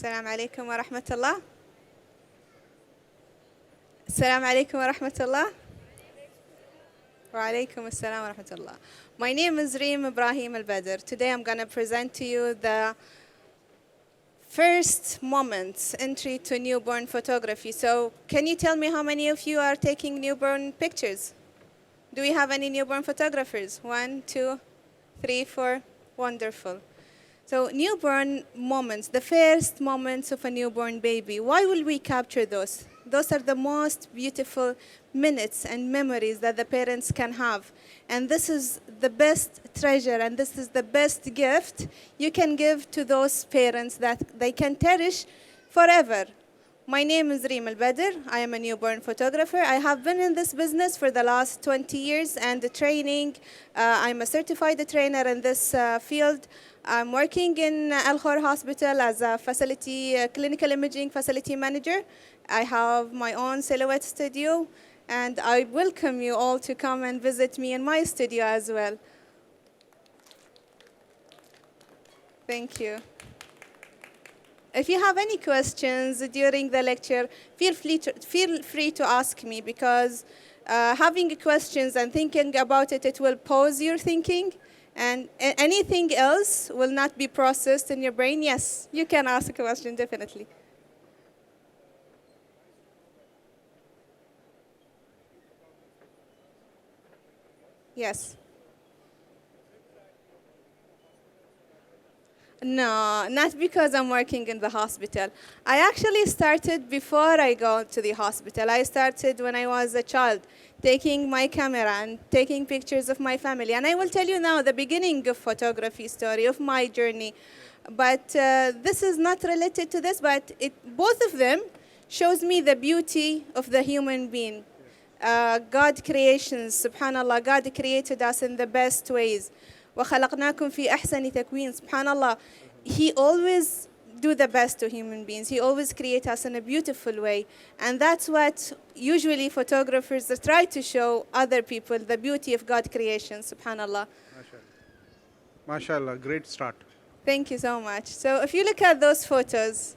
السلام عليكم ورحمة الله. السلام عليكم ورحمة الله. وعليكم السلام ورحمة الله. My name is Reem Ibrahim Al-Badr. Today I'm going to present to you the first moments entry to newborn photography. So can you tell me how many of you are taking newborn pictures? Do we have any newborn photographers? 1, 2, 3, 4. Wonderful. So newborn moments, the first moments of a newborn baby. Why will we capture those? Those are the most beautiful minutes and memories that the parents can have. And this is the best treasure and this is the best gift you can give to those parents that they can cherish forever. My name is Reem Al-Badr. I am a newborn photographer. I have been in this business for the last 20 years and the training. I'm a certified trainer in this field. I'm working in Al Khor Hospital as a clinical imaging facility manager. I have my own silhouette studio and I welcome you all to come and visit me in my studio as well. Thank you. If you have any questions during the lecture, feel free to ask me because having questions and thinking about it, it will pause your thinking and anything else will not be processed in your brain. Yes, you can ask a question, definitely. Yes. No, not because I'm working in the hospital. I actually started before I got to the hospital. I started when I was a child, taking my camera and taking pictures of my family. And I will tell you now the beginning of photography story, of my journey. But this is not related to this, but both of them shows me the beauty of the human being. God creations, subhanallah, God created us in the best ways. وَخَلَقْنَاكُمْ فِي أَحْسَنِ تَكْوِينٍ. Subhanallah, He always do the best to human beings. He always create us in a beautiful way. And that's what usually photographers try to show other people, the beauty of God creation, subhanallah. MashaAllah, great start. Thank you so much. So if you look at those photos,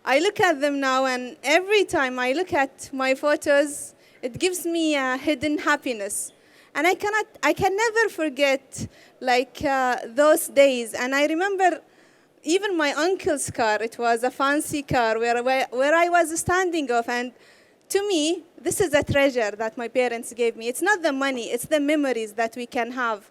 I look at them now and every time I look at my photos, it gives me a hidden happiness. And I can never forget those days. And I remember even my uncle's car, it was a fancy car where I was standing off. And to me, this is a treasure that my parents gave me. It's not the money, it's the memories that we can have.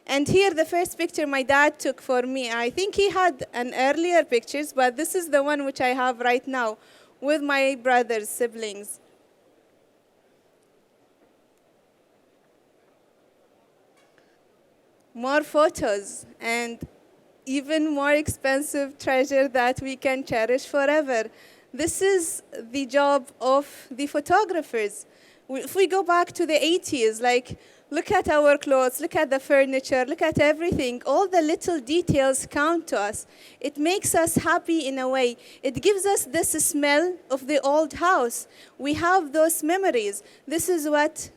And here the first picture my dad took for me, I think he had an earlier pictures, but this is the one which I have right now with my brother's siblings. More photos and even more expensive treasure that we can cherish forever. This is the job of the photographers. If we go back to the 80s, look at our clothes, look at the furniture, look at everything. All the little details count to us. It makes us happy in a way. It gives us this smell of the old house. We have those memories. This is what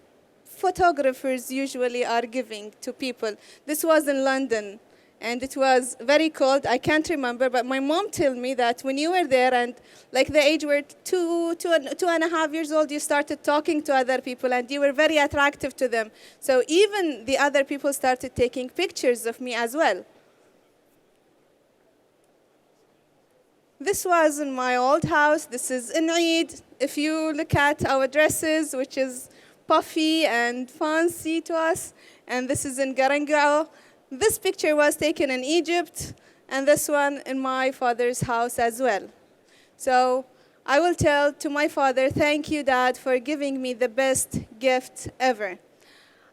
photographers usually are giving to people. This was in London, and it was very cold. I can't remember, but my mom told me that when you were there and the age were two and a half years old, you started talking to other people and you were very attractive to them. So even the other people started taking pictures of me as well. This was in my old house. This is in Eid. If you look at our dresses, which is puffy and fancy to us, and this is in Garangao. This picture was taken in Egypt, and this one in my father's house as well. So I will tell to my father, thank you, Dad, for giving me the best gift ever.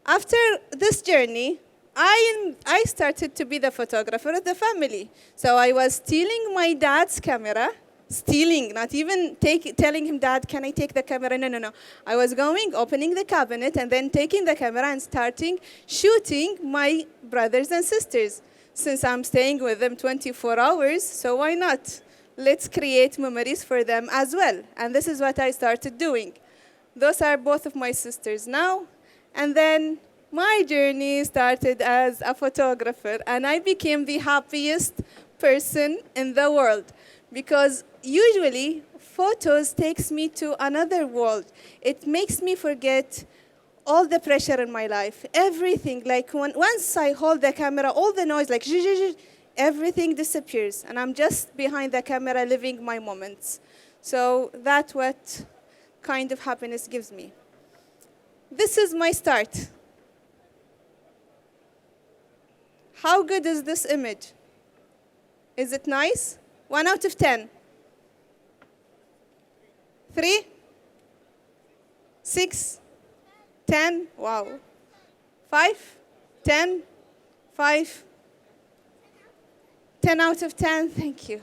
After this journey, I started to be the photographer of the family. So I was stealing my dad's camera, stealing, not even telling him, Dad, can I take the camera? No. I was going, opening the cabinet, and then taking the camera and starting shooting my brothers and sisters. Since I'm staying with them 24 hours, so why not? Let's create memories for them as well. And this is what I started doing. Those are both of my sisters now. And then my journey started as a photographer, and I became the happiest person in the world. because usually photos takes me to another world. It makes me forget all the pressure in my life, everything. Like once I hold the camera, all the noise, like everything disappears, and I'm just behind the camera living my moments. So that's what kind of happiness gives me. This is my start. How good is this image? Is it nice? 1 out of 10. 3? 6? 10? Wow. 5? 10? 5? 10 out of 10? Thank you.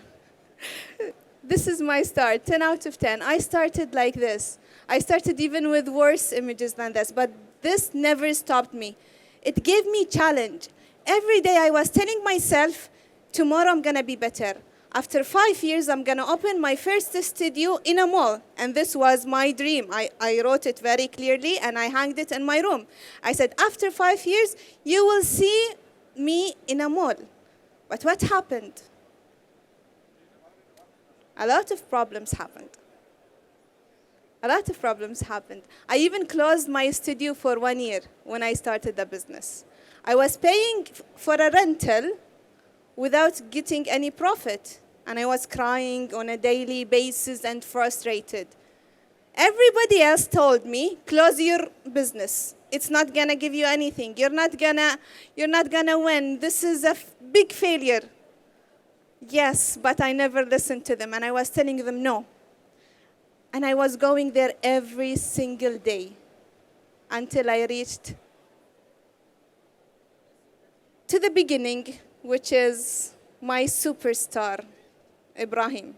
This is my start, 10 out of 10. I started like this. I started even with worse images than this, but this never stopped me. It gave me challenge. Every day I was telling myself, tomorrow I'm gonna be better. After 5 years, I'm gonna open my first studio in a mall. And this was my dream. I wrote it very clearly and I hanged it in my room. I said, after 5 years, you will see me in a mall. But what happened? A lot of problems happened. A lot of problems happened. I even closed my studio for 1 year when I started the business. I was paying for a rental without getting any profit. And I was crying on a daily basis and frustrated. Everybody else told me, close your business. It's not gonna give you anything. You're not gonna win. This is a big failure. Yes, but I never listened to them, and I was telling them no. And I was going there every single day until I reached to the beginning, which is my superstar, Ibrahim.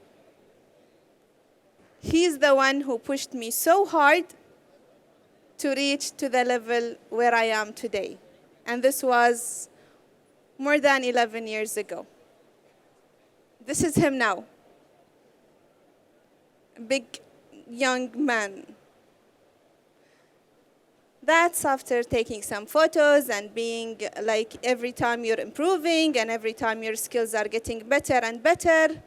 He's the one who pushed me so hard to reach to the level where I am today. And this was more than 11 years ago. This is him now. A big young man. That's after taking some photos and being like every time you're improving and every time your skills are getting better and better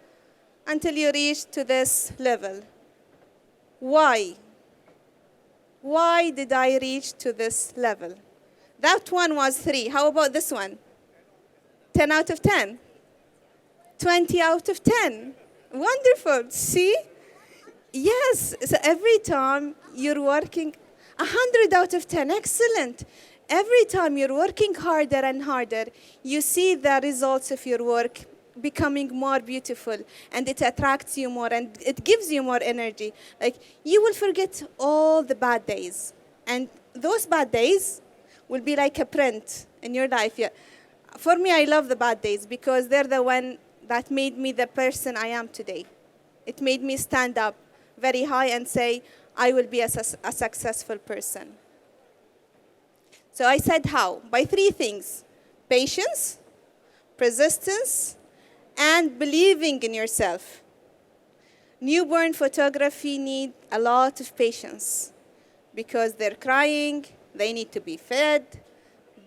until you reach to this level. Why? Why did I reach to this level? That one was 3. How about this one? 10 out of 10. 20 out of 10. Wonderful. See? Yes. So every time you're working, 100 out of 10. Excellent. Every time you're working harder and harder, you see the results of your work becoming more beautiful, and it attracts you more and it gives you more energy. Like, you will forget all the bad days, and those bad days will be like a print in your life. Yeah. For me, I love the bad days because they're the one that made me the person I am today. It made me stand up very high and say, I will be a successful person. So I said how? By 3 things: patience, persistence, and believing in yourself. Newborn photography need a lot of patience because they're crying, they need to be fed,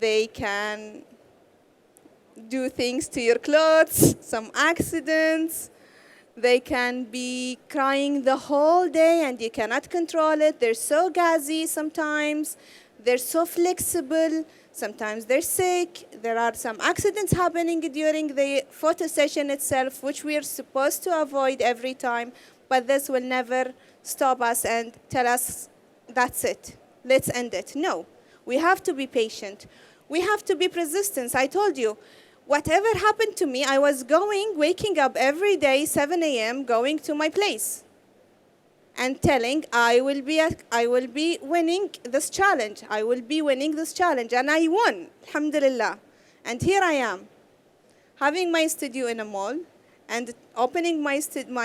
they can do things to your clothes, some accidents. They can be crying the whole day and you cannot control it. They're so gassy sometimes. They're so flexible. Sometimes they're sick. There are some accidents happening during the photo session itself, which we are supposed to avoid every time. But this will never stop us and tell us, that's it, let's end it. No, we have to be patient. We have to be persistent. I told you, whatever happened to me, I was waking up every day, 7 a.m., going to my place and telling, I will be winning this challenge. I will be winning this challenge. And I won, alhamdulillah. And here I am, having my studio in a mall and opening my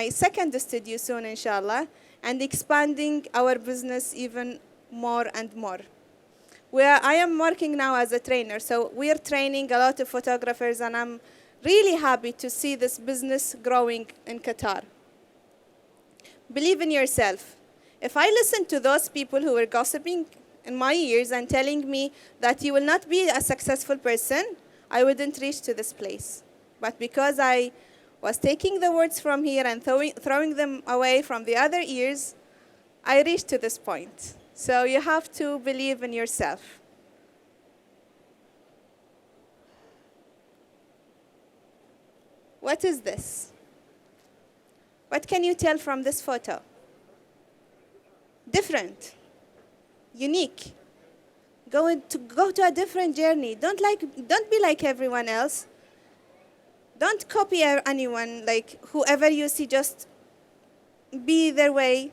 second studio soon, inshallah, and expanding our business even more and more. Where I am working now as a trainer, so we are training a lot of photographers, and I'm really happy to see this business growing in Qatar. Believe in yourself. If I listen to those people who were gossiping in my ears and telling me that you will not be a successful person, I wouldn't reach to this place. But because I was taking the words from here and throwing them away from the other ears, I reached to this point. So you have to believe in yourself. What is this? What can you tell from this photo? Different, unique. Go to a different journey. Don't be like everyone else. Don't copy anyone, like whoever you see, just be their way.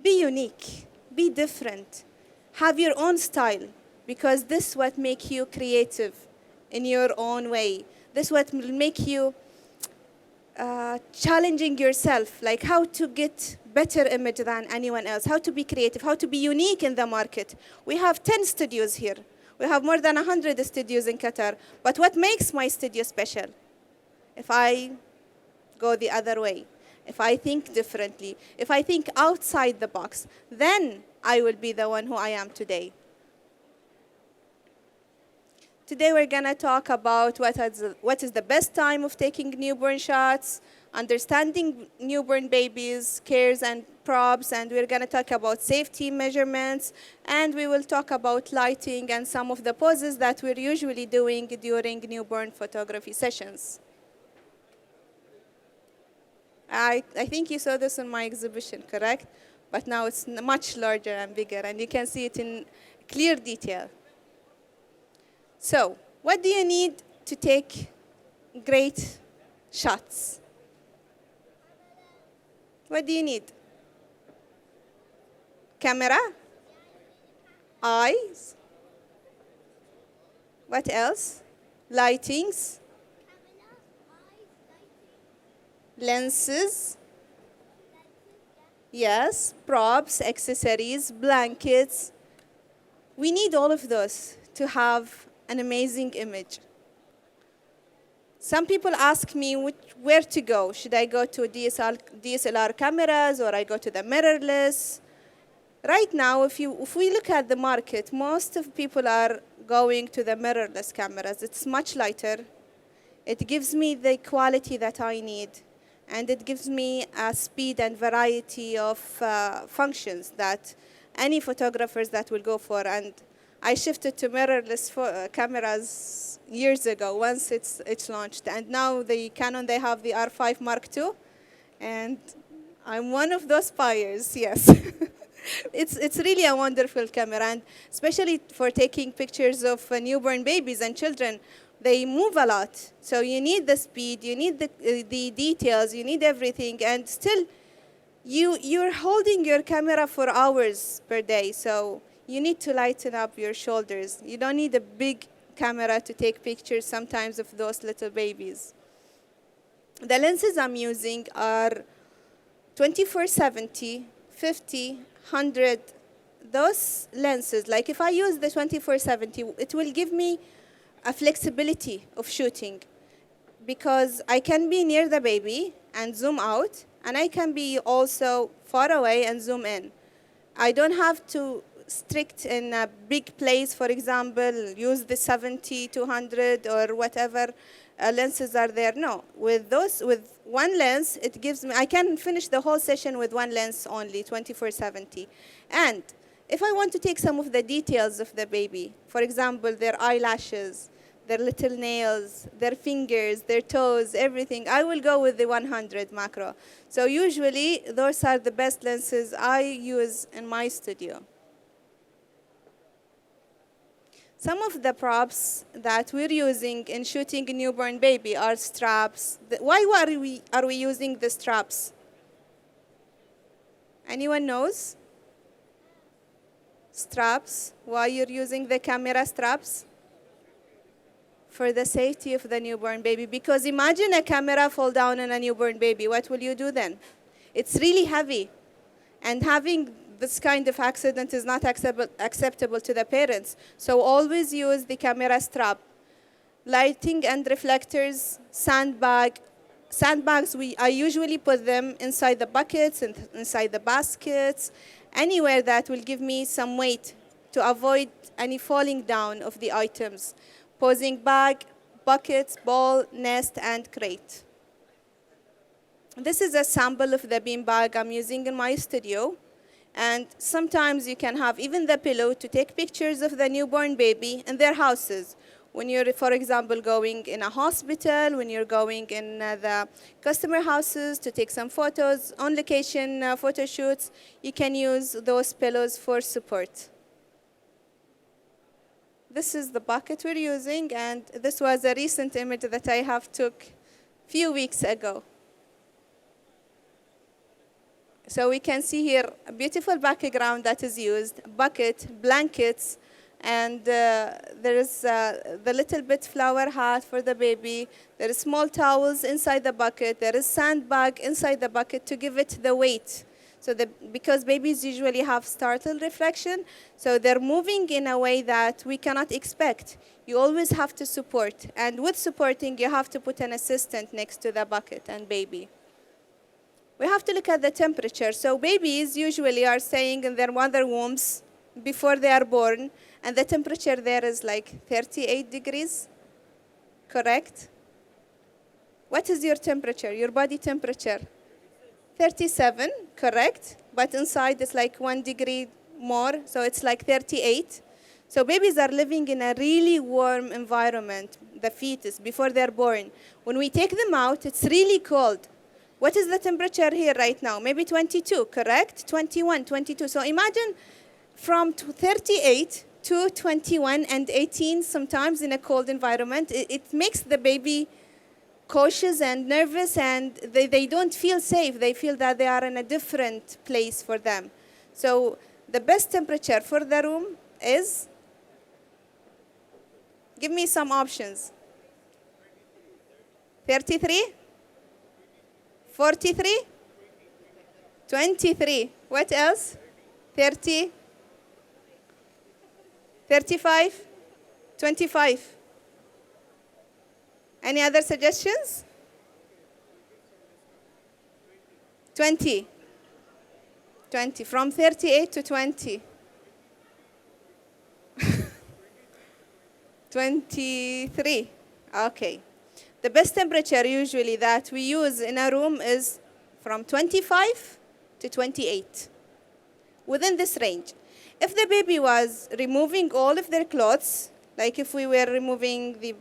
Be unique, be different. Have your own style, because this is what makes you creative in your own way. This is what will make you challenging yourself, like how to get better image than anyone else, how to be creative, how to be unique in the market. We have 10 studios here. We have more than 100 studios in Qatar. But what makes my studio special? If I go the other way, if I think differently, if I think outside the box, then I will be the one who I am today. Today we're going to talk about what is the best time of taking newborn shots, understanding newborn babies, cares and props, and we're going to talk about safety measurements, and we will talk about lighting and some of the poses that we're usually doing during newborn photography sessions. I think you saw this in my exhibition, correct? But now it's much larger and bigger, and you can see it in clear detail. So, what do you need to take great shots? What do you need? Camera? Eyes? What else? Lightings? Lenses? Yes, props, accessories, blankets. We need all of those to have an amazing image. Some people ask me where to go. Should I go to DSLR cameras, or I go to the mirrorless? Right now, if we look at the market, most of people are going to the mirrorless cameras. It's much lighter. It gives me the quality that I need, and it gives me a speed and variety of functions that any photographers that will go for. And I shifted to mirrorless cameras years ago once it's launched, and now the Canon, they have the R5 Mark II, and I'm one of those buyers. Yes. It's really a wonderful camera, and especially for taking pictures of newborn babies and children. They move a lot, so you need the speed, you need the details, you need everything, and still you're holding your camera for hours per day, so you need to lighten up your shoulders. You don't need a big camera to take pictures sometimes of those little babies. The lenses I'm using are 24-70, 50, 100. Those lenses, like if I use the 24-70, it will give me a flexibility of shooting, because I can be near the baby and zoom out, and I can be also far away and zoom in. I don't have to strict in a big place, for example, use the 70, 200 or whatever lenses are there. No, with one lens, it gives me, I can finish the whole session with one lens only, 24-70. And if I want to take some of the details of the baby, for example, their eyelashes, their little nails, their fingers, their toes, everything, I will go with the 100 macro. So usually, those are the best lenses I use in my studio. Some of the props that we're using in shooting a newborn baby are straps. Why are we using the straps? Anyone knows? Straps. Why you're using the camera straps? For the safety of the newborn baby. Because imagine a camera fall down on a newborn baby. What will you do then? It's really heavy. And having this kind of accident is not acceptable to the parents. So always use the camera strap. Lighting and reflectors, sandbags, I usually put them inside the buckets, and inside the baskets, anywhere that will give me some weight to avoid any falling down of the items. Posing bag, buckets, bowl, nest, and crate. This is a sample of the beanbag I'm using in my studio. And sometimes you can have even the pillow to take pictures of the newborn baby in their houses. When you're, for example, going in a hospital, when you're going in the customer houses to take some photos, on location photo shoots, you can use those pillows for support. This is the bucket we're using, and this was a recent image that I have took a few weeks ago. So we can see here a beautiful background that is used, bucket, blankets, and there is the little bit flower hat for the baby. There is small towels inside the bucket. There is sandbag inside the bucket to give it the weight. So because babies usually have startle reflection, so they're moving in a way that we cannot expect. You always have to support. And with supporting, you have to put an assistant next to the bucket and baby. We have to look at the temperature. So babies usually are staying in their mother wombs before they are born, and the temperature there is like 38 degrees, correct? What is your temperature, your body temperature? 37, correct? But inside it's like 1 degree more, so it's like 38. So babies are living in a really warm environment, the fetus, before they're born. When we take them out, it's really cold. What is the temperature here right now? Maybe 22, correct? 21, 22. So imagine from 38 to 21 and 18 sometimes in a cold environment. It makes the baby cautious and nervous, and they don't feel safe. They feel that they are in a different place for them. So the best temperature for the room is, give me some options. 33? 43? 23. What else? 30? 35? 25? Any other suggestions? 20. 20. From 38 to 20. 23. Okay. The best temperature usually that we use in a room is from 25 to 28, within this range. If the baby was removing all of their clothes, like if we were removing the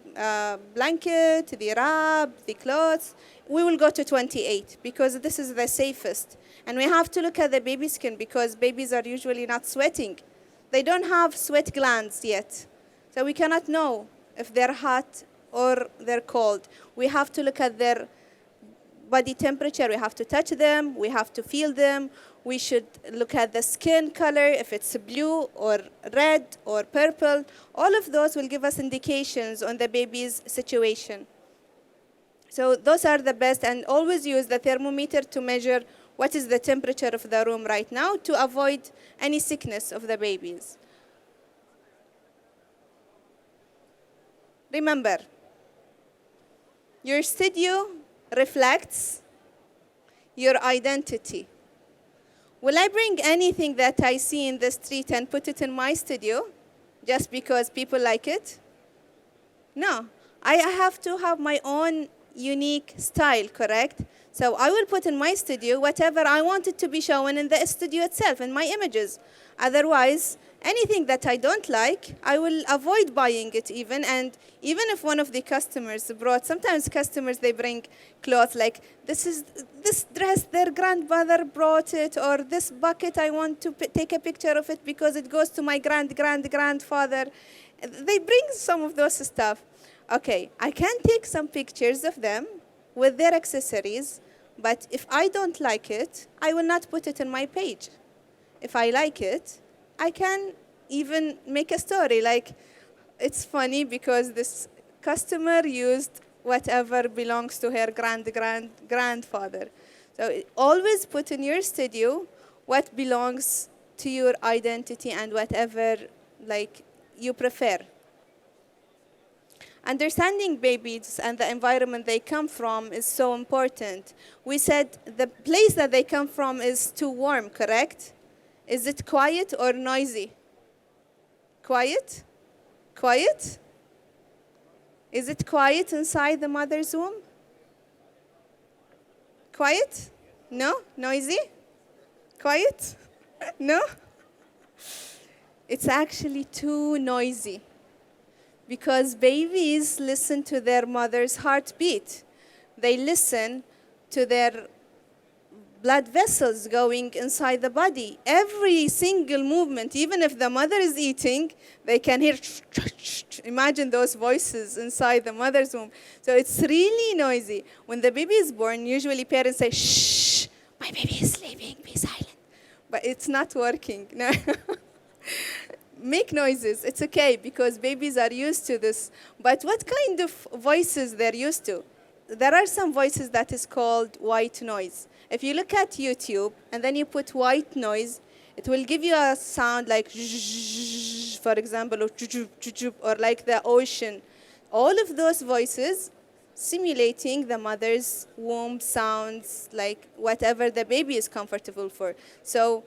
blanket, the wrap, the clothes, we will go to 28 because this is the safest. And we have to look at the baby skin because babies are usually not sweating. They don't have sweat glands yet. So we cannot know if they're hot or they're cold. We have to look at their body temperature. We have to touch them. We have to feel them. We should look at the skin color, if it's blue or red or purple. All of those will give us indications on the baby's situation. So those are the best, and always use the thermometer to measure what is the temperature of the room right now to avoid any sickness of the babies. Remember, your studio reflects your identity. Will I bring anything that I see in the street and put it in my studio just because people like it? No. I have to have my own unique style, correct? So I will put in my studio whatever I want it to be shown in the studio itself, in my images. Otherwise, anything that I don't like, I will avoid buying it even. And even if one of the customers brought, sometimes customers, they bring clothes like, this dress, their grandmother brought it, or this bucket, I want to take a picture of it because it goes to my grandfather. They bring some of those stuff. Okay, I can take some pictures of them with their accessories, but if I don't like it, I will not put it in my page. If I like it, I can even make a story. Like, it's funny because this customer used whatever belongs to her grandfather. So always put in your studio what belongs to your identity and whatever like you prefer. Understanding babies and the environment they come from is so important. We said the place that they come from is too warm, correct? Is it quiet or noisy? Quiet? Quiet? Is it quiet inside the mother's womb? Quiet? No? Noisy? Quiet? No? It's actually too noisy because babies listen to their mother's heartbeat. They listen to their blood vessels going inside the body. Every single movement, even if the mother is eating, they can hear, imagine those voices inside the mother's womb. So it's really noisy. When the baby is born, usually parents say, shh, my baby is sleeping, be silent. But it's not working. No. Make noises, it's okay, because babies are used to this. But what kind of voices they're used to? There are some voices that is called white noise. If you look at YouTube and then you put white noise, it will give you a sound like, for example, or like the ocean. All of those voices simulating the mother's womb sounds, like whatever the baby is comfortable for. So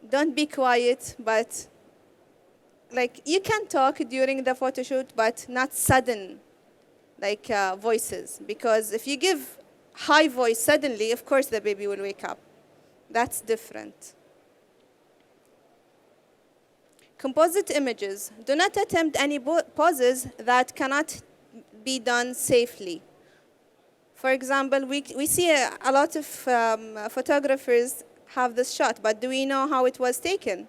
don't be quiet, but like you can talk during the photo shoot, but not sudden like voices, because if you give high voice suddenly, of course the baby will wake up. That's different. Composite images. Do not attempt any poses that cannot be done safely. For example, we see a lot of photographers have this shot, but do we know how it was taken?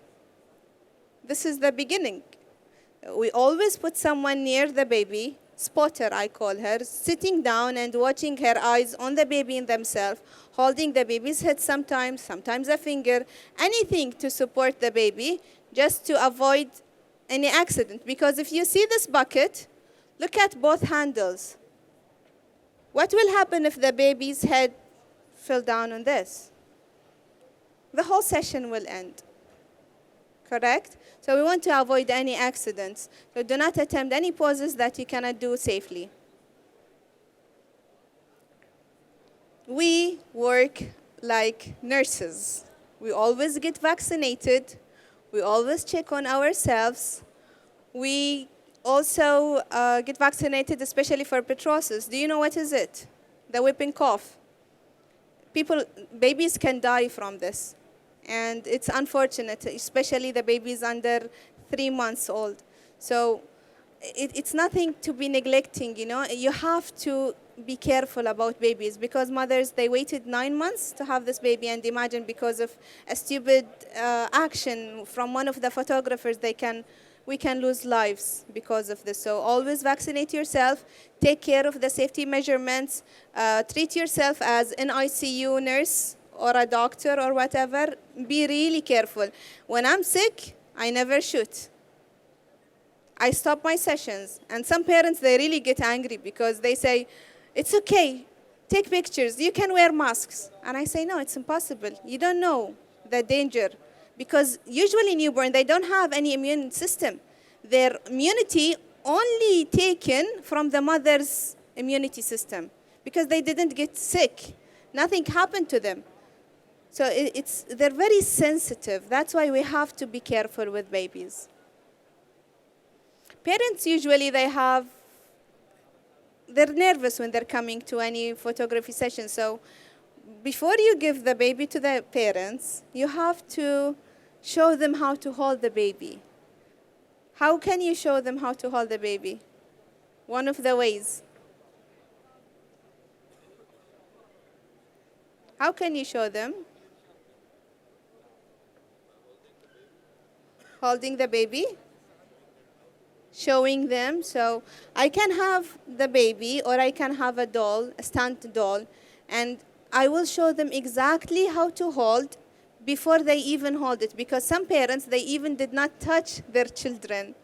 This is the beginning. We always put someone near the baby, spotter I call her, sitting down and watching her eyes on the baby and themselves, holding the baby's head sometimes a finger, anything to support the baby, just to avoid any accident. Because if you see this bucket, look at both handles. What will happen if the baby's head fell down on this? The whole session will end. Correct? So we want to avoid any accidents. So do not attempt any poses that you cannot do safely. We work like nurses. We always get vaccinated. We always check on ourselves. We also get vaccinated, especially for pertussis. Do you know what is it? The whooping cough. Babies can die from this. And it's unfortunate, especially the babies under 3 months old. So it's nothing to be neglecting, you know. You have to be careful about babies, because mothers, they waited 9 months to have this baby, and imagine because of a stupid action from one of the photographers, we can lose lives because of this. So always vaccinate yourself, take care of the safety measurements, treat yourself as an ICU nurse or a doctor or whatever. Be really careful. When I'm sick, I never shoot. I stop my sessions. And some parents, they really get angry because they say, it's okay, take pictures, you can wear masks. And I say, no, it's impossible. You don't know the danger. Because usually newborn, they don't have any immune system. Their immunity only taken from the mother's immunity system, because they didn't get sick. Nothing happened to them. So they're very sensitive. That's why we have to be careful with babies. Parents usually, they're nervous when they're coming to any photography session. So before you give the baby to the parents, you have to show them how to hold the baby. How can you show them how to hold the baby? One of the ways. How can you show them? Holding the baby, showing them. So I can have the baby, or I can have a doll, a stunt doll, and I will show them exactly how to hold before they even hold it, because some parents, they even did not touch their children.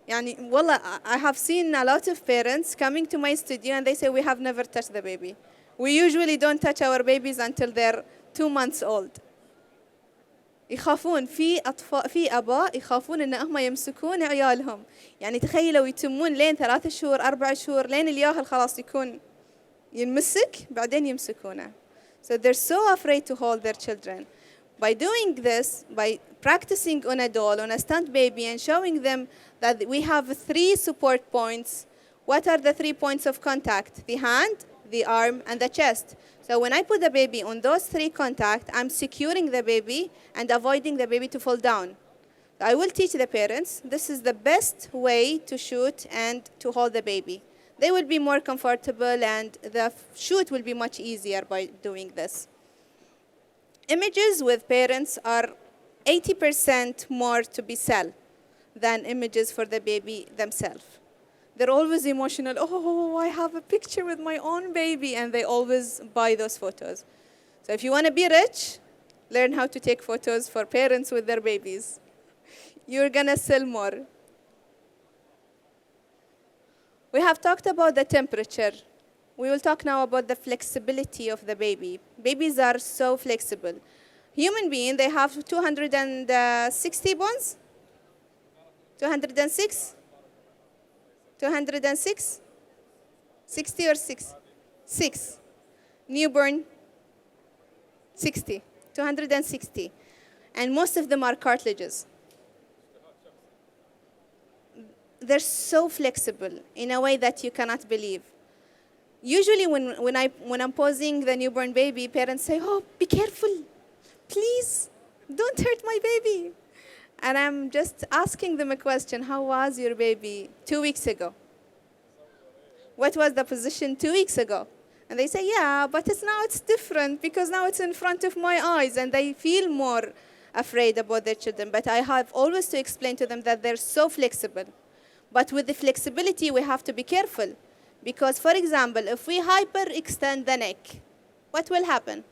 Yani, wallah, I have seen a lot of parents coming to my studio and they say, we have never touched the baby. We usually don't touch our babies until they're 2 months old. يخافون في آباء يخافون إن هم يمسكون عيالهم. يعني تخيلوا يتمون لين 3 شهور 4 شهور لين الياهل خلاص يكون ينمسك بعدين يمسكونه. So they're so afraid to hold their children. By doing this, by practicing on a doll, on a stunt baby, and showing them that we have 3 support points. What are the 3 points of contact? The hand, the arm, and the chest. So when I put the baby on those three contacts, I'm securing the baby and avoiding the baby to fall down. I will teach the parents, this is the best way to shoot and to hold the baby. They will be more comfortable and the shoot will be much easier by doing this. Images with parents are 80% more to be sold than images for the baby themselves. They're always emotional. Oh, I have a picture with my own baby, and they always buy those photos. So if you want to be rich, learn how to take photos for parents with their babies. You're going to sell more. We have talked about the temperature. We will talk now about the flexibility of the baby. Babies are so flexible. Human beings, they have 260 bones? 206? 206? 60 or 6? 6. Newborn, 60. 260. And most of them are cartilages. They're so flexible in a way that you cannot believe. Usually when I'm posing the newborn baby, parents say, oh, be careful. Please, don't hurt my baby. And I'm just asking them a question. How was your baby 2 weeks ago? What was the position 2 weeks ago? And they say, yeah, but now it's different because now it's in front of my eyes, and they feel more afraid about their children. But I have always to explain to them that they're so flexible. But with the flexibility, we have to be careful. Because, for example, if we hyperextend the neck, what will happen?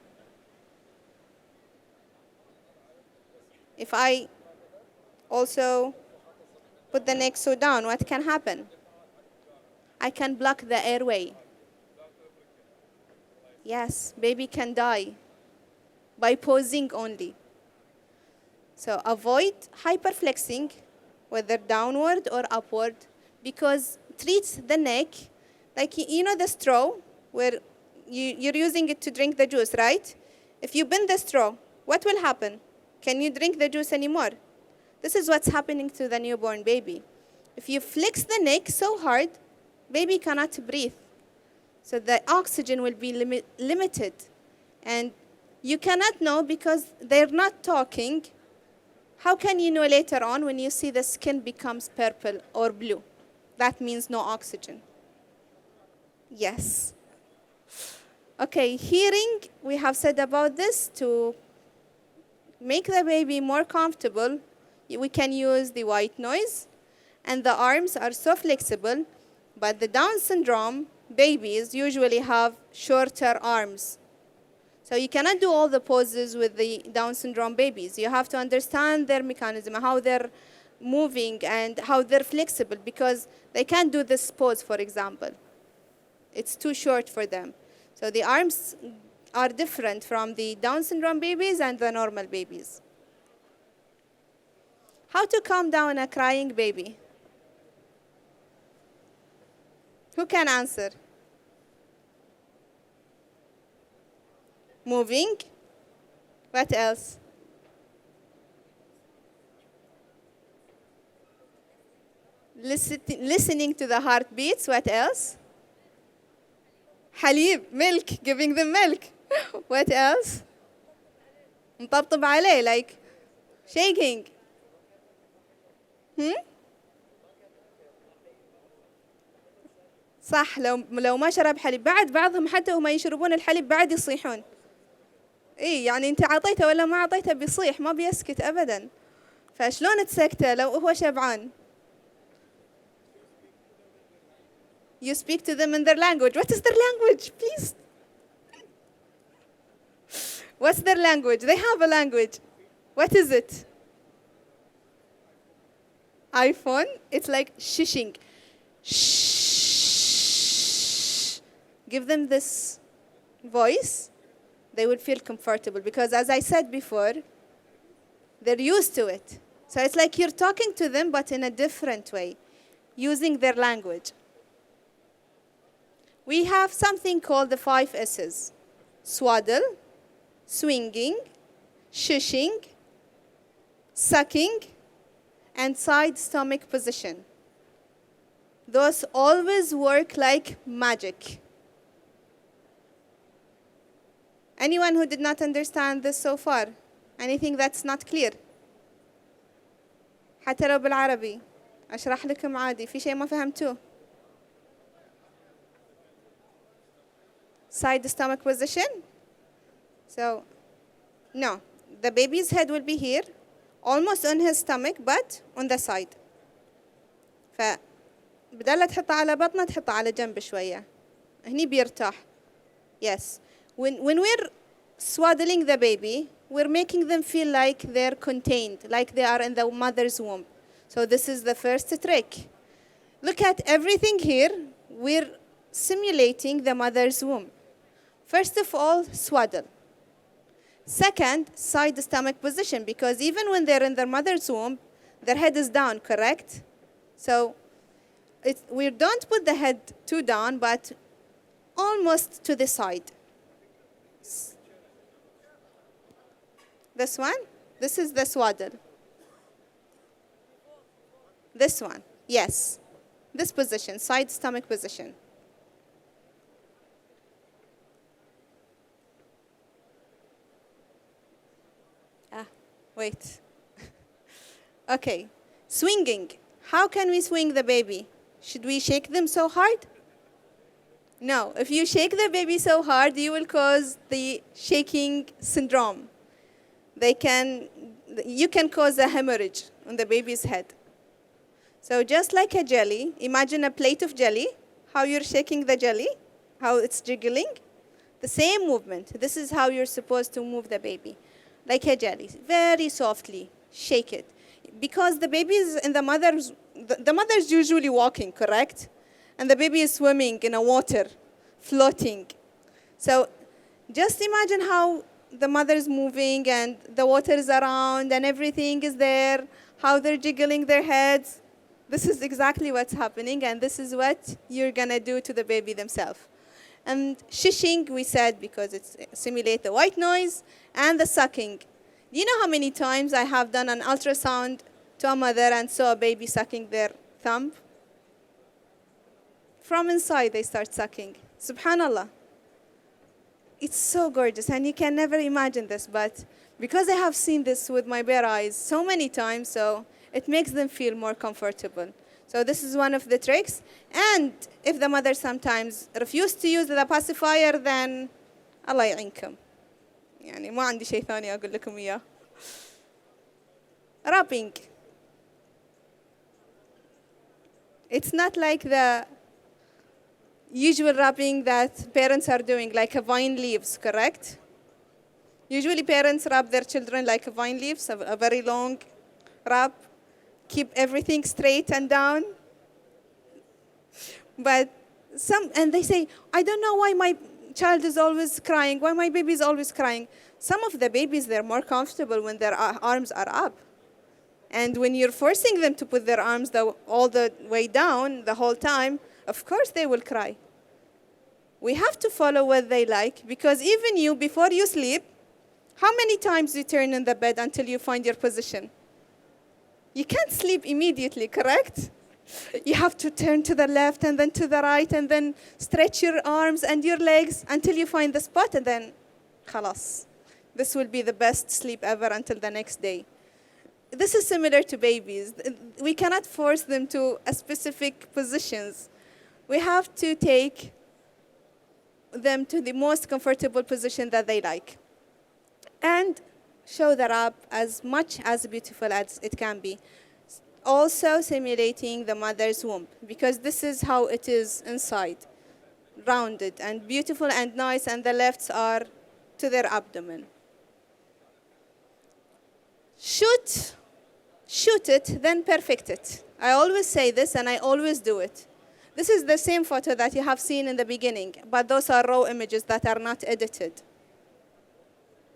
If I also put the neck so down, what can happen? I can block the airway. Yes, baby can die by posing only. So avoid hyperflexing, whether downward or upward, because treats the neck like, you know the straw where you're using it to drink the juice, right? If you bend the straw, what will happen? Can you drink the juice anymore? This is what's happening to the newborn baby. If you flex the neck so hard, baby cannot breathe. So the oxygen will be limited. And you cannot know because they're not talking. How can you know later on when you see the skin becomes purple or blue? That means no oxygen. Yes. Okay, hearing, we have said about this to make the baby more comfortable. We can use the white noise, and the arms are so flexible, but the Down syndrome babies usually have shorter arms. So you cannot do all the poses with the Down syndrome babies. You have to understand their mechanism, how they're moving and how they're flexible, because they can't do this pose, for example. It's too short for them. So the arms are different from the Down syndrome babies and the normal babies. How to calm down a crying baby? Who can answer? Moving. What else? Listening to the heartbeats. What else? حليب, milk, giving them milk. What else? نطبطب عليه, like shaking. صح, لو ما شرب حليب, بعضهم حتى وما يشربون الحليب بعد يصيحون. إيه يعني أنت عطيته ولا ما عطيته بيصيح, ما بيسكت أبدا. فشلون تسكته لو هو شبعان؟ You speak to them in their language. What is their language, please? What's their language? They have a language. What is it? iPhone. It's like shushing. Shh. Give them this voice. They will feel comfortable because, as I said before, they're used to it. So it's like you're talking to them, but in a different way, using their language. We have something called the 5 S's. Swaddle, swinging, shushing, sucking, and side stomach position. Those always work like magic. Anyone who did not understand this so far? Anything that's not clear? حتى لو بالعربي أشرح لكم عادي. في شيء ما فهمتوه؟ Side stomach position. So, no. The baby's head will be here, almost on his stomach, but on the side. فبدل لا تحطه على بطنه تحطه على جنب شوية. هني بيرتاح. Yes. When we're swaddling the baby, we're making them feel like they're contained, like they are in the mother's womb. So this is the first trick. Look at everything here. We're simulating the mother's womb. First of all, swaddle. Second, side stomach position, because even when they're in their mother's womb, their head is down, correct? So we don't put the head too down, but almost to the side. This one? This is the swaddle. This one, yes. This position, side stomach position. Wait. Okay, swinging. How can we swing the baby? Should we shake them so hard? No, if you shake the baby so hard, you will cause the shaking syndrome. You can cause a hemorrhage on the baby's head. So just like a jelly, imagine a plate of jelly, how you're shaking the jelly, how it's jiggling. The same movement. This is how you're supposed to move the baby. Like a jelly, very softly, shake it. Because the baby is in the mother's usually walking, correct? And the baby is swimming in a water, floating. So just imagine how the mother is moving and the water is around and everything is there, how they're jiggling their heads. This is exactly what's happening, and this is what you're gonna do to the baby themselves. And shishing, we said, because it simulates the white noise, and the sucking. Do you know how many times I have done an ultrasound to a mother and saw a baby sucking their thumb? From inside, they start sucking. Subhanallah. It's so gorgeous, and you can never imagine this, but because I have seen this with my bare eyes so many times, so it makes them feel more comfortable. So this is one of the tricks. And if the mother sometimes refuses to use the pacifier, then Allah يعينكم. يعني ما عندي شيء ثاني أقول لكم إياه. Wrapping. It's not like the usual wrapping that parents are doing, like a vine leaves, correct? Usually parents wrap their children like a vine leaves, a very long wrap. Keep everything straight and down. But and they say, I don't know why my child is always crying, why my baby is always crying. Some of the babies, they're more comfortable when their arms are up. And when you're forcing them to put their arms all the way down the whole time, of course they will cry. We have to follow what they like, because even you, before you sleep, how many times you turn in the bed until you find your position? You can't sleep immediately, correct? You have to turn to the left and then to the right and then stretch your arms and your legs until you find the spot, and then khalas. This will be the best sleep ever until the next day. This is similar to babies. We cannot force them to a specific positions. We have to take them to the most comfortable position that they like. And show the wrap as much as beautiful as it can be. Also simulating the mother's womb, because this is how it is inside. Rounded and beautiful and nice, and the lefts are to their abdomen. Shoot it, then perfect it. I always say this, and I always do it. This is the same photo that you have seen in the beginning, but those are raw images that are not edited.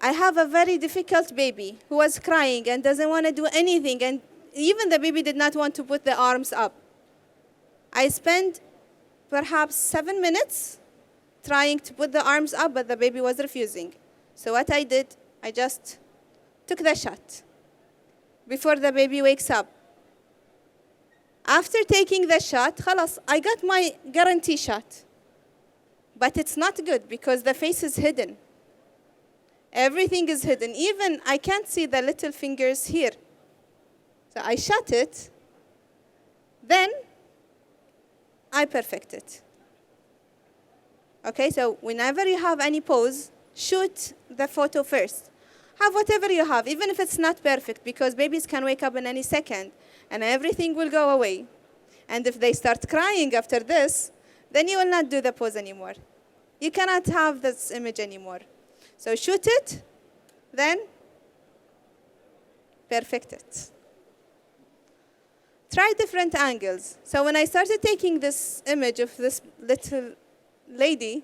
I have a very difficult baby who was crying and doesn't want to do anything, and even the baby did not want to put the arms up. I spent perhaps 7 minutes trying to put the arms up, but the baby was refusing. So what I did, I just took the shot before the baby wakes up. After taking the shot, خلاص, I got my guarantee shot. But it's not good because the face is hidden. Everything is hidden. Even I can't see the little fingers here. So I shut it, then I perfect it. Okay, so whenever you have any pose, shoot the photo first. Have whatever you have, even if it's not perfect, because babies can wake up in any second and everything will go away. And if they start crying after this, then you will not do the pose anymore. You cannot have this image anymore. So shoot it, then perfect it. Try different angles. So when I started taking this image of this little lady,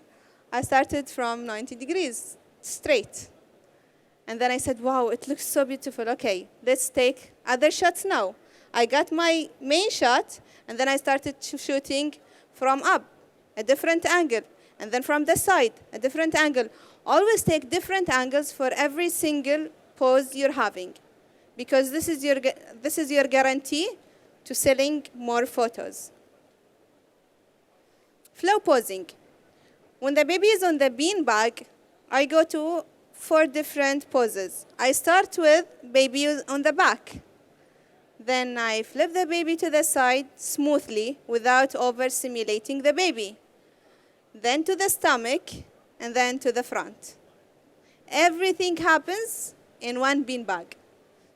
I started from 90 degrees, straight. And then I said, wow, it looks so beautiful. Okay, let's take other shots now. I got my main shot, and then I started shooting from up, a different angle, and then from the side, a different angle. Always take different angles for every single pose you're having, because this is your guarantee to selling more photos. Flow posing. When the baby is on the beanbag, I go to 4 different poses. I start with baby on the back. Then I flip the baby to the side smoothly without over-simulating the baby. Then to the stomach, and then to the front. Everything happens in one beanbag.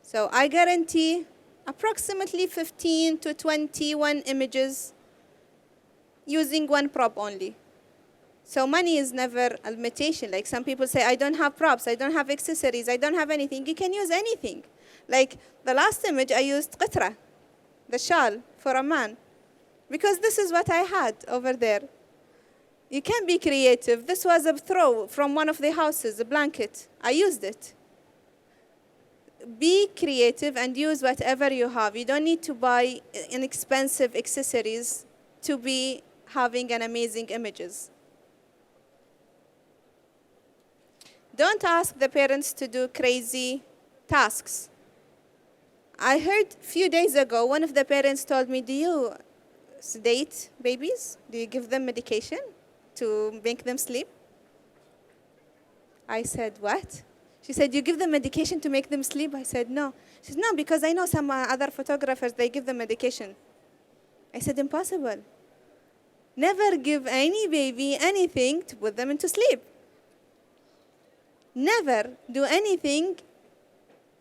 So I guarantee approximately 15 to 21 images using one prop only. So money is never a limitation. Like some people say, I don't have props, I don't have accessories, I don't have anything. You can use anything. Like the last image, I used qitra, the shawl for a man, because this is what I had over there. You can be creative. This was a throw from one of the houses, a blanket. I used it. Be creative and use whatever you have. You don't need to buy inexpensive accessories to be having an amazing images. Don't ask the parents to do crazy tasks. I heard a few days ago, one of the parents told me, do you sedate babies? Do you give them medication to make them sleep? I said, what? She said, you give them medication to make them sleep? I said, no. She said, no, because I know some other photographers, they give them medication. I said, impossible. Never give any baby anything to put them into sleep. Never do anything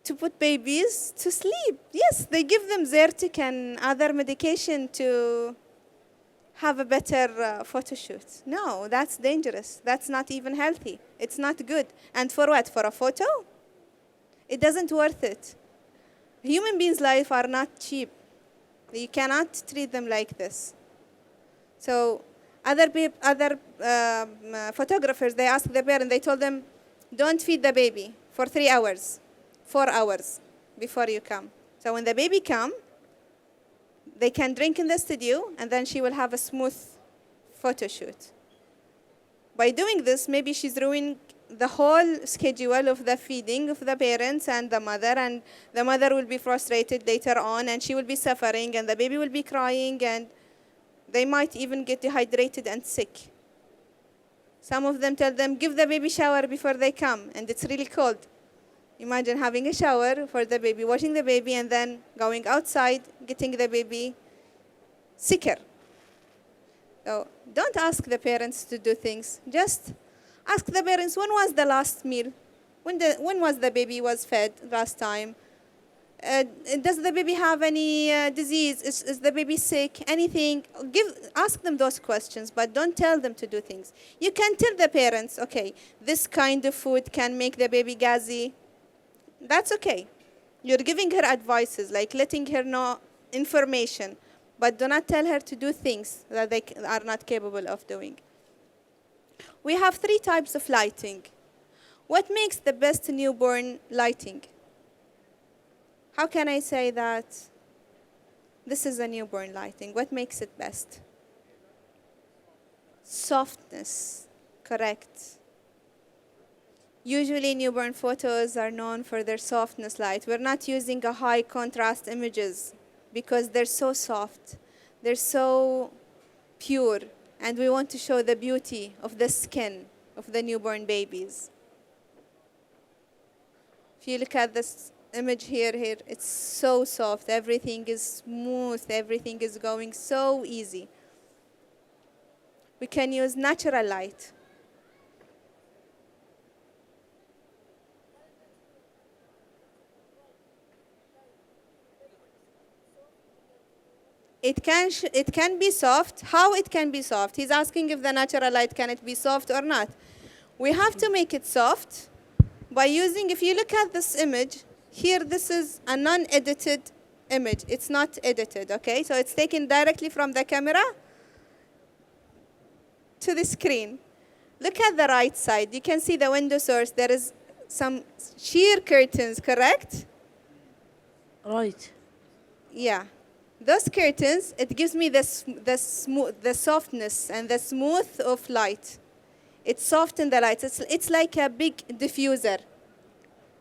to put babies to sleep. Yes, they give them Zyrtec and other medication to have a better photo shoot. No, that's dangerous. That's not even healthy. It's not good. And for what? For a photo? It doesn't worth it. Human beings' life are not cheap. You cannot treat them like this. So other photographers, they asked the parent, they told them, don't feed the baby for 3 hours, 4 hours before you come. So when the baby comes, they can drink in the studio, and then she will have a smooth photo shoot. By doing this, maybe she's ruining the whole schedule of the feeding of the parents and the mother will be frustrated later on, and she will be suffering, and the baby will be crying, and they might even get dehydrated and sick. Some of them tell them, give the baby shower before they come, and it's really cold. Imagine having a shower for the baby, washing the baby, and then going outside, getting the baby sicker. So don't ask the parents to do things. Just ask the parents, when was the last meal? When was the baby was fed last time? Does the baby have any disease? Is the baby sick? Anything? Ask them those questions, but don't tell them to do things. You can tell the parents, okay, this kind of food can make the baby gassy. That's okay. You're giving her advices, like letting her know information, but do not tell her to do things that they are not capable of doing. We have 3 types of lighting. What makes the best newborn lighting? How can I say that this is a newborn lighting? What makes it best? Softness, correct. Usually newborn photos are known for their softness light. We're not using a high contrast images because they're so soft. They're so pure, and we want to show the beauty of the skin of the newborn babies. If you look at this image here, it's so soft. Everything is smooth. Everything is going so easy. We can use natural light. It can be soft. How it can be soft? He's asking if the natural light can it be soft or not. We have to make it soft by using, if you look at this image, here this is a non-edited image. It's not edited, okay? So it's taken directly from the camera to the screen. Look at the right side. You can see the window source. There is some sheer curtains, correct? Right. Yeah. Those curtains, it gives me the softness and the smooth of light. It's soft in the light. It's like a big diffuser.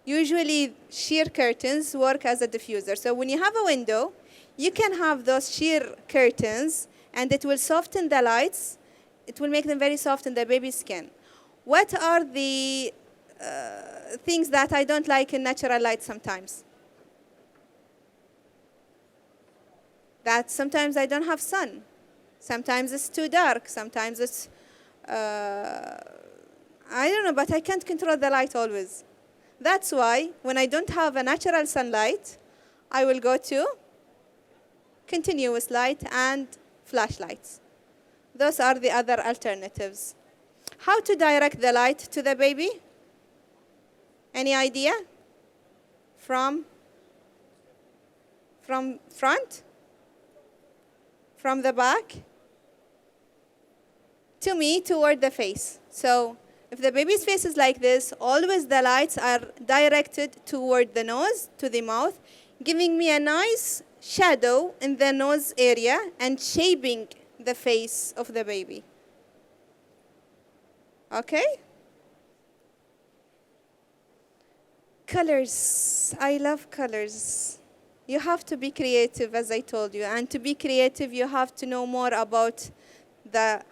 Usually, sheer curtains work as a diffuser. So when you have a window, you can have those sheer curtains, and it will soften the lights. It will make them very soft in the baby's skin. What are the things that I don't like in natural light sometimes? That sometimes I don't have sun. Sometimes it's too dark. Sometimes it's, I don't know, but I can't control the light always. That's why when I don't have a natural sunlight, I will go to continuous light and flashlights. Those are the other alternatives. How to direct the light to the baby? Any idea? From front? From the back? To me, toward the face. So if the baby's face is like this, always the lights are directed toward the nose, to the mouth, giving me a nice shadow in the nose area and shaping the face of the baby. Okay? Colors. I love colors. You have to be creative, as I told you. And to be creative, you have to know more about the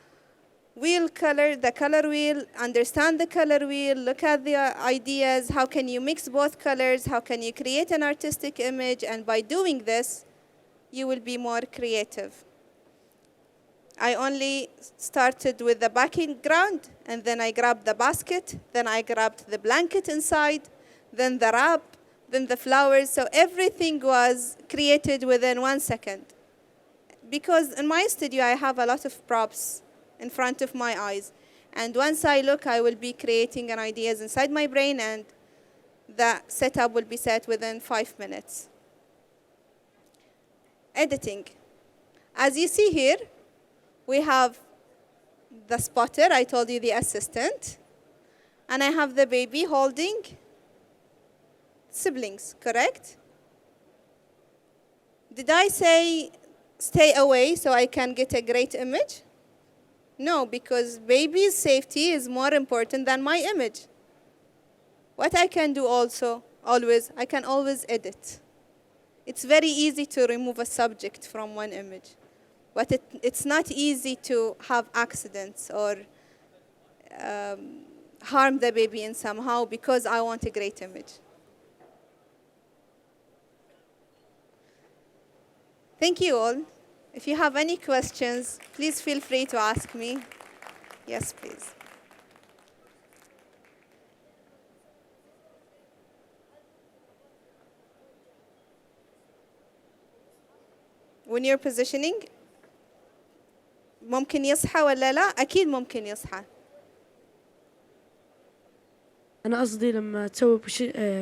wheel color, the color wheel, understand the color wheel, look at the ideas, how can you mix both colors, how can you create an artistic image, and by doing this, you will be more creative. I only started with the background, and then I grabbed the basket, then I grabbed the blanket inside, then the wrap, then the flowers, so everything was created within 1 second. Because in my studio, I have a lot of props in front of my eyes. And once I look, I will be creating an ideas inside my brain, and the setup will be set within 5 minutes. Editing. As you see here, we have the spotter, I told you the assistant, and I have the baby holding siblings, correct? Did I say stay away so I can get a great image? No, because baby's safety is more important than my image. What I can do also, always, I can always edit. It's very easy to remove a subject from one image, but it's not easy to have accidents or harm the baby in somehow because I want a great image. Thank you all. If you have any questions, please feel free to ask me. Yes, please. When you're positioning, ممكن يصحى ولا لا؟ أكيد ممكن يصحى. أنا قصدي لما تسوي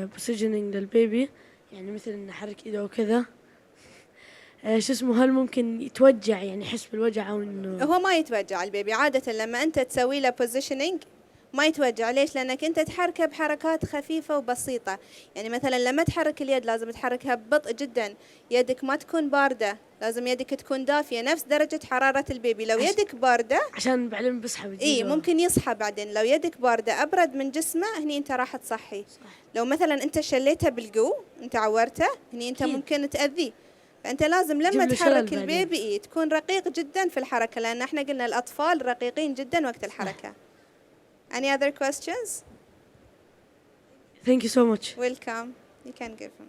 بوزيشنينج للبيبي، يعني مثل نحرك إيده وكذا، شو اسمه، هل ممكن يتوجع، يعني يحس بالوجع أو إنه؟ هو ما يتوجع البيبي عادة لما أنت تسوي له بوزيشنينج ما يتوجع. ليش؟ لأنك أنت تحركه بحركات خفيفة وبسيطة. يعني مثلا لما تحرك اليد لازم تحركها ببطء جدا، يدك ما تكون باردة، لازم يدك تكون دافية نفس درجة حرارة البيبي. لو يدك باردة عشان بعدين بيصحى بيجي إيه ممكن يصحى بعدين. لو يدك باردة أبرد من جسمه هني أنت راح تصحي. صح. لو مثلا أنت شليته بالقو أنت عورته هني أنت ممكن تأذيه. فأنت لازم لما تحرك البيبي إيه تكون رقيق جدا في الحركة، لأن احنا قلنا الأطفال رقيقين جدا وقت الحركة. Any other questions? Thank you so much. Welcome. You can give him.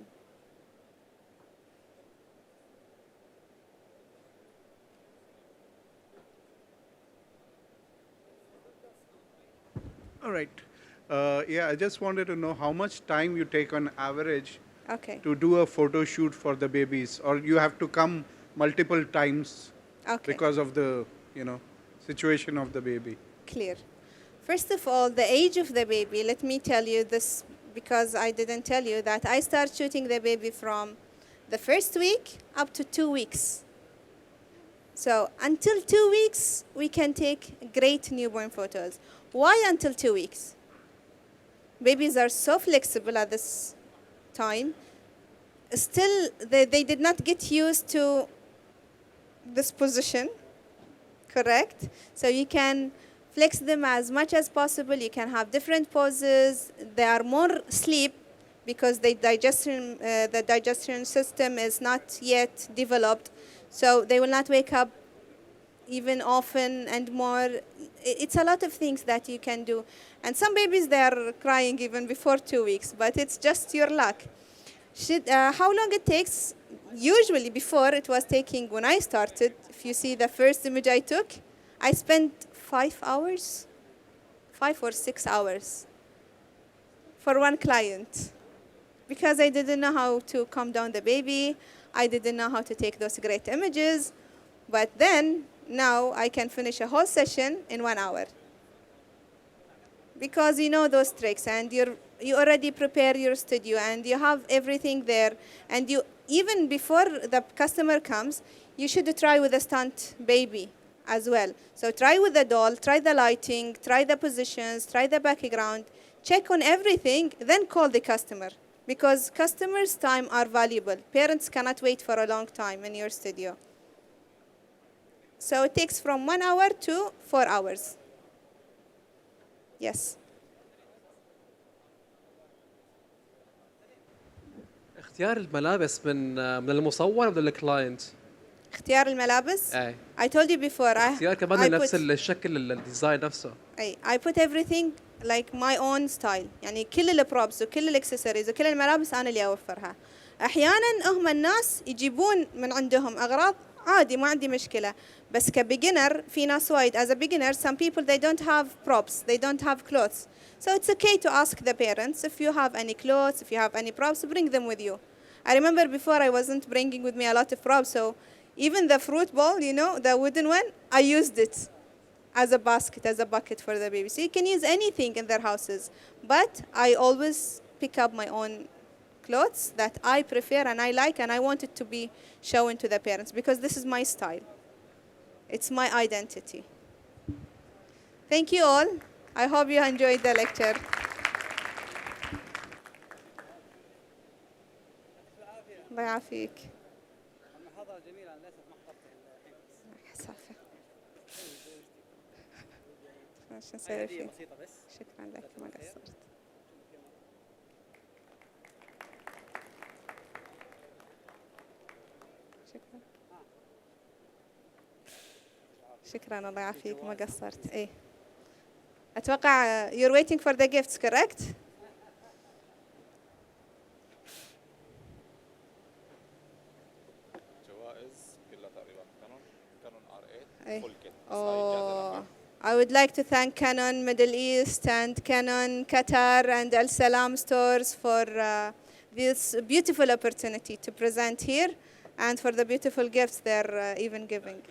All right. Yeah, I just wanted to know how much time you take on average Okay. to do a photo shoot for the babies, or you have to come multiple times Okay. because of the, situation of the baby. Clear. First of all, the age of the baby, let me tell you this because I didn't tell you that I start shooting the baby from the first week up to 2 weeks. So until 2 weeks, we can take great newborn photos. Why until 2 weeks? Babies are so flexible at this time. Still, they did not get used to this position, correct? So you can flex them as much as possible. You can have different poses. They are more sleep because the digestion system is not yet developed. So they will not wake up even often and more. It's a lot of things that you can do. And some babies, they are crying even before 2 weeks, but it's just your luck. How long it takes? Usually before it was taking, when I started, if you see the first image I took, I spent 5 hours, 5 or 6 hours for one client because I didn't know how to calm down the baby. I didn't know how to take those great images. But then, now I can finish a whole session in 1 hour because you know those tricks and you already prepare your studio and you have everything there. And you, even before the customer comes, you should try with a stunt baby as well. So try with the doll, try the lighting, try the positions, try the background, check on everything, then call the customer. Because customers' time are valuable. Parents cannot wait for a long time in your studio. So it takes from 1 hour to 4 hours. Yes. اختيار الملابس من المصور ولا الكلاينت؟ اختيار الملابس. اي. I told you before. اختيار كمان نفس الشكل الديزاين نفسه. I put everything like my own style. يعني كل البروبس وكل الاكسسوارز وكل الملابس أنا اللي أوفرها. أحيانا هم الناس يجيبون من عندهم أغراض عادي ما عندي مشكلة. بس كبيجنر في ناس وايد. As a beginner, some people they don't have props, they don't have clothes. So it's okay to ask the parents if you have any clothes, if you have any props, bring them with you. I remember before I wasn't bringing with me a lot of props, so even the fruit bowl, you know, the wooden one, I used it as a basket, as a bucket for the baby. So you can use anything in their houses. But I always pick up my own clothes that I prefer and I like and I want it to be shown to the parents because this is my style. It's my identity. Thank you all. I hope you enjoyed the lecture. الله يعافيك. المحاضرة جميلة، أنا للأسف ما حضرتها الحين. حسافة. شو نسوي فيه؟ بسيطة بس. شكرا لك ما قصرت. شكرا. شكرا الله يعافيك ما قصرت. إيه. أتوقع you're waiting for the gifts, correct? Oh, I would like to thank Canon Middle East and Canon Qatar and Al Salam stores for this beautiful opportunity to present here and for the beautiful gifts they're even giving.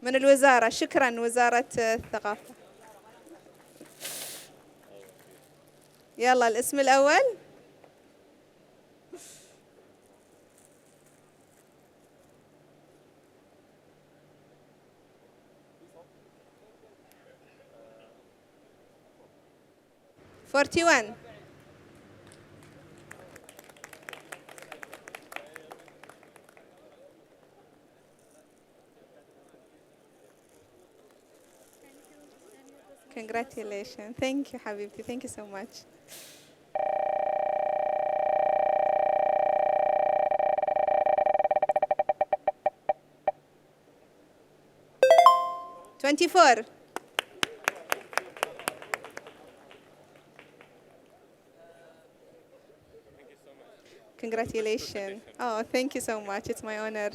من الوزارة. شكرا وزارة الثقافة. يلا الاسم الأول. Forty-one. Congratulations. Thank you, Habibti. Thank you so much. Twenty-four. Congratulations. Oh, thank you so much. It's my honor.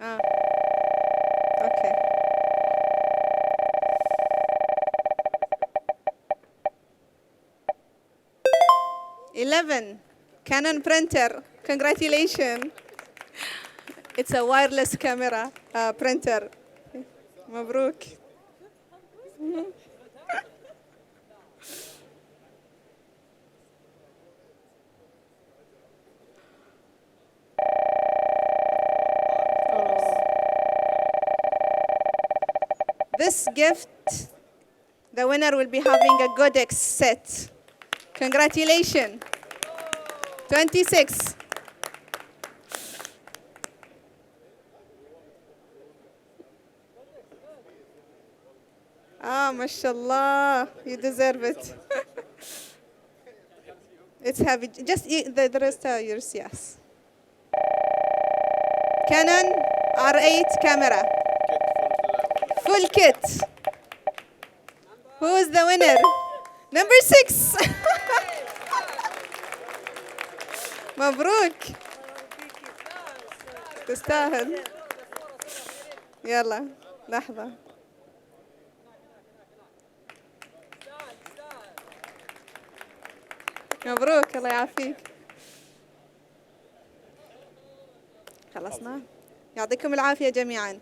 Ah, okay. Eleven, Canon printer. Congratulations. It's a wireless camera printer. مبروك. This gift, the winner will be having a Godex set. Congratulations. 26. Mashallah, you deserve it. It's heavy. Just eat the rest are yours, yes. Canon R8 camera. Full kit. Who is the winner? Number 6. مبروك. تستاهل. يلا لحظة. مبروك الله يعافيك. خلصنا؟ يعطيكم العافية جميعاً.